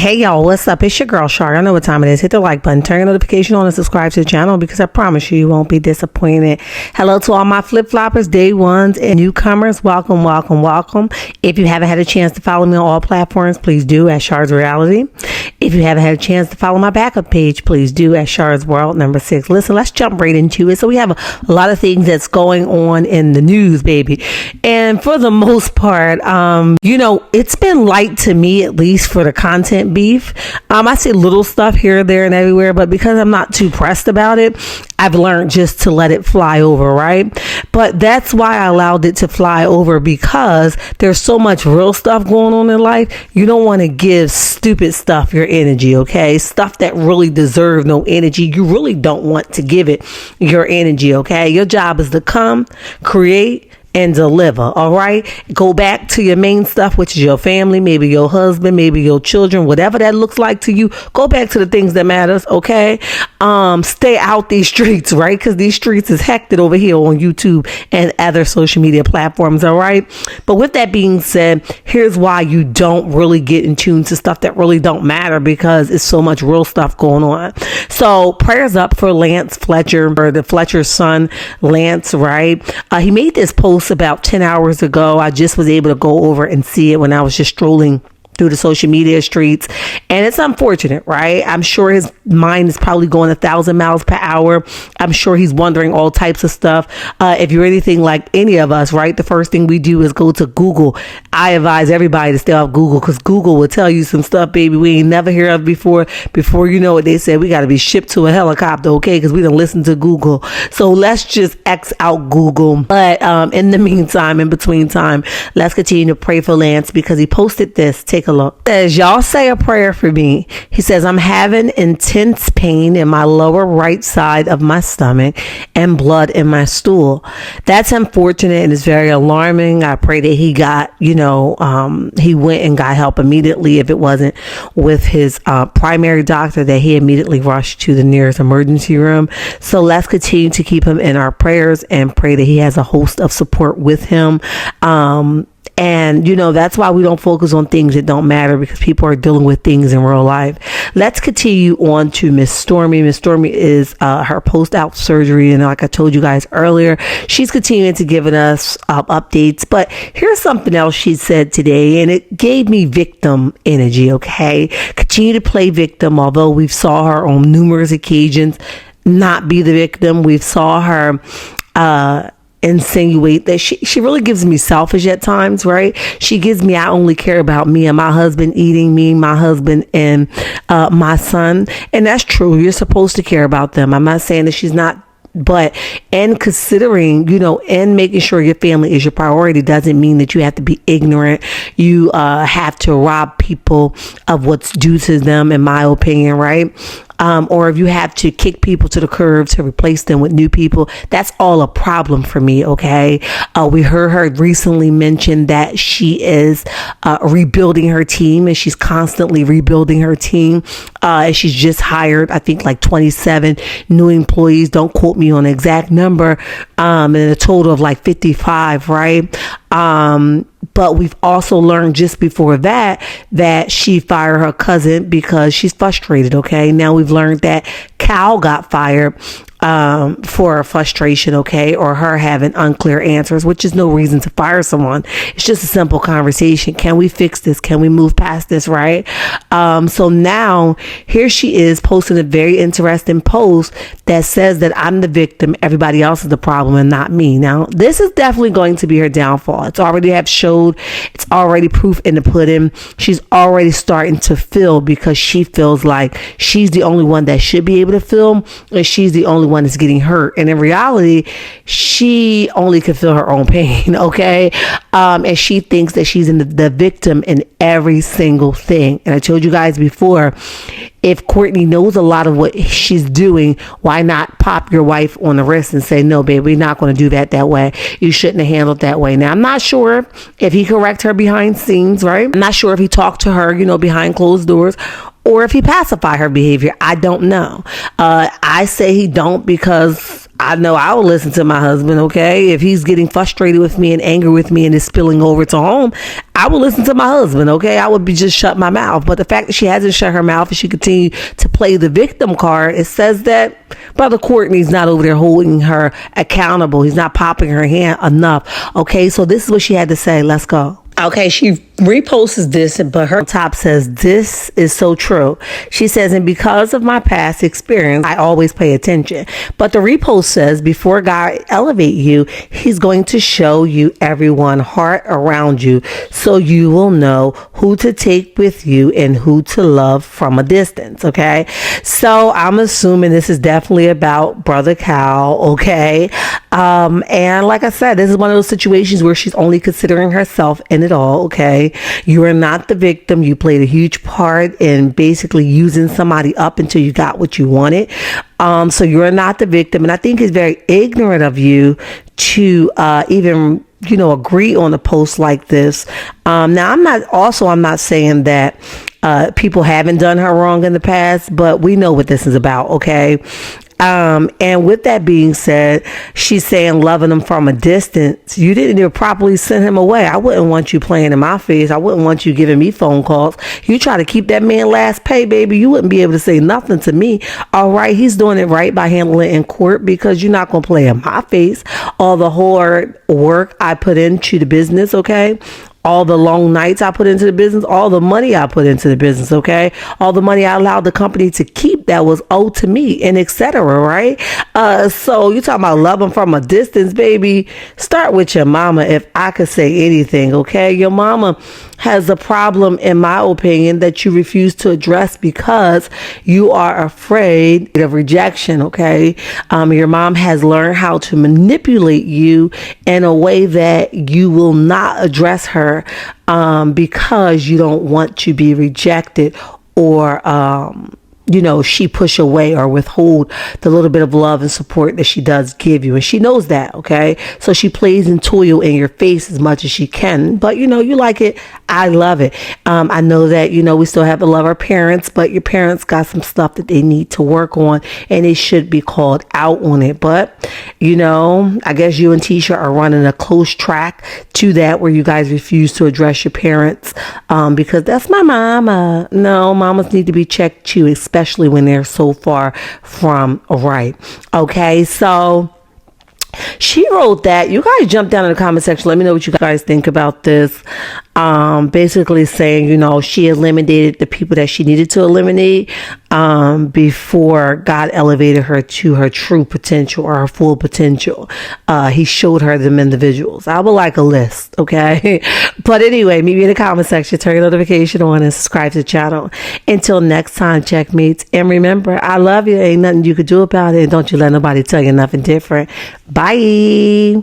Hey y'all, what's up? It's your girl Shar. I know what time it is. Hit the like button, turn your notification on, and subscribe to the channel because I promise you won't be disappointed. Hello to all my flip-floppers, day ones, and newcomers. Welcome, welcome, welcome. If you haven't had a chance to follow me on all platforms, please do at Shar's Reality. If you haven't had a chance to follow my backup page, please do at Shar's World number 6. Listen, let's jump right into it. So we have a lot of things that's going on in the news, baby. And for the most part, it's been light to me, at least for the content beef. I see little stuff here, there, and everywhere, but because I'm not too pressed about it, I've learned just to let it fly over, right? But that's why I allowed it to fly over, because there's so much real stuff going on in life. You don't want to give stupid stuff your energy, okay? Stuff that really deserves no energy. You really don't want to give it your energy, okay? Your job is to come, create, and deliver. All right. Go back to your main stuff, which is your family, maybe your husband, maybe your children, whatever that looks like to you. Go back to the things that matters. Okay. Stay out these streets, right? Because these streets is hectic over here on YouTube and other social media platforms. All right. But with that being said, here's why you don't really get in tune to stuff that really don't matter, because it's so much real stuff going on. So prayers up for Lance Fletcher, or the Fletcher's son, Lance, right? He made this post about 10 hours ago. I just was able to go over and see it when I was just strolling through the social media streets, and it's unfortunate, right? I'm sure his mind is probably going 1,000 miles per hour. I'm sure he's wondering all types of stuff. If you're anything like any of us, right, the first thing we do is go to Google. I advise everybody to stay off Google, because Google will tell you some stuff, baby, we ain't never heard of before. Before you know it, they said we got to be shipped to a helicopter, okay, because we don't listen to Google. So let's just X out Google. But in the meantime, in between time, let's continue to pray for Lance, because he posted this. Take a look. It says, y'all say a prayer for me. He says, I'm having intense pain in my lower right side of my stomach and blood in my stool. That's unfortunate and it's very alarming. I pray that he got, he went and got help immediately. If it wasn't with his primary doctor, that he immediately rushed to the nearest emergency room. So let's continue to keep him in our prayers and pray that he has a host of support with him. And, that's why we don't focus on things that don't matter, because people are dealing with things in real life. Let's continue on to Miss Stormi. Miss Stormi is her post-out surgery. And like I told you guys earlier, she's continuing to give us updates. But here's something else she said today, and it gave me victim energy, okay? Continue to play victim, although we've saw her on numerous occasions not be the victim. We've saw her insinuate that she really gives me selfish at times, right? She gives me, I only care about me and my husband eating, me, my husband, and my son. And that's true. You're supposed to care about them. I'm not saying that she's not. But and considering, and making sure your family is your priority doesn't mean that you have to be ignorant. You have to rob people of what's due to them, in my opinion, right? Or if you have to kick people to the curb to replace them with new people, that's all a problem for me, okay? We heard her recently mention that she is rebuilding her team, and she's constantly rebuilding her team. And she's just hired, I think, like 27 new employees. Don't quote me on the exact number. And a total of like 55, right? But we've also learned just before that she fired her cousin because she's frustrated, okay? Now we've learned that Cal got fired for frustration, okay, or her having unclear answers, which is no reason to fire someone. It's just a simple conversation. Can we fix this? Can we move past this, right? So now here she is posting a very interesting post that says that I'm the victim, everybody else is the problem, and not me. Now, this is definitely going to be her downfall. It's already it's already proof in the pudding. She's already starting to feel, because she feels like she's the only one that should be able to feel, and she's the only one that's getting hurt. And in reality, she only can feel her own pain, okay? And she thinks that she's the victim in every single thing. And I told you guys before, if Courtney knows a lot of what she's doing, why not pop your wife on the wrist and say, no, babe, we're not going to do that way. You shouldn't have handled that way. Now, I'm not sure if he correct her behind scenes, right? I'm not sure if he talked to her, behind closed doors, or if he pacify her behavior. I don't know. I say he don't, because I know I will listen to my husband, okay? If he's getting frustrated with me and angry with me and is spilling over to home, I will listen to my husband, okay? I would be just shut my mouth. But the fact that she hasn't shut her mouth and she continued to play the victim card, it says that Brother Courtney's not over there holding her accountable. He's not popping her hand enough, okay? So this is what she had to say. Let's go. Okay, she reposts this, but her top says, this is so true. She says, and because of my past experience, I always pay attention. But the repost says, before God elevate you, he's going to show you everyone heart around you so you will know who to take with you and who to love from a distance, okay? So I'm assuming this is definitely about Brother Cal, okay? And like I said, this is one of those situations where she's only considering herself in it all, okay? You are not the victim. You played a huge part in basically using somebody up until you got what you wanted. So you're not the victim. And I think it's very ignorant of you to even agree on a post like this. Now, I'm not saying that people haven't done her wrong in the past, but we know what this is about, okay? And with that being said, she's saying loving him from a distance. You didn't even properly send him away. I wouldn't want you playing in my face. I wouldn't want you giving me phone calls. You try to keep that man last pay, baby. You wouldn't be able to say nothing to me. All right. He's doing it right by handling it in court because you're not going to play in my face. All the hard work I put into the business. Okay. All the long nights I put into the business, all the money I put into the business, okay? All the money I allowed the company to keep that was owed to me, and etc., right? So you talking about loving from a distance, baby. Start with your mama, if I could say anything, okay? Your mama has a problem, in my opinion, that you refuse to address because you are afraid of rejection, okay? Your mom has learned how to manipulate you in a way that you will not address her because you don't want to be rejected or she push away or withhold the little bit of love and support that she does give you. And she knows that, okay? So she plays and toil in your face as much as she can. But, you like it. I love it. I know that, we still have to love our parents, but your parents got some stuff that they need to work on and they should be called out on it. But, I guess you and Tisha are running a close track to that where you guys refuse to address your parents because that's my mama. No, mamas need to be checked too, especially when they're so far from right. Okay, so she wrote that. You guys jump down in the comment section. Let me know what you guys think about this. Basically saying, she eliminated the people that she needed to eliminate before God elevated her to her true potential or her full potential. He showed her them individuals. I would like a list, okay? But anyway, meet me in the comment section. Turn your notification on and subscribe to the channel. Until next time, checkmates. And remember, I love you. Ain't nothing you could do about it. And don't you let nobody tell you nothing different. Bye.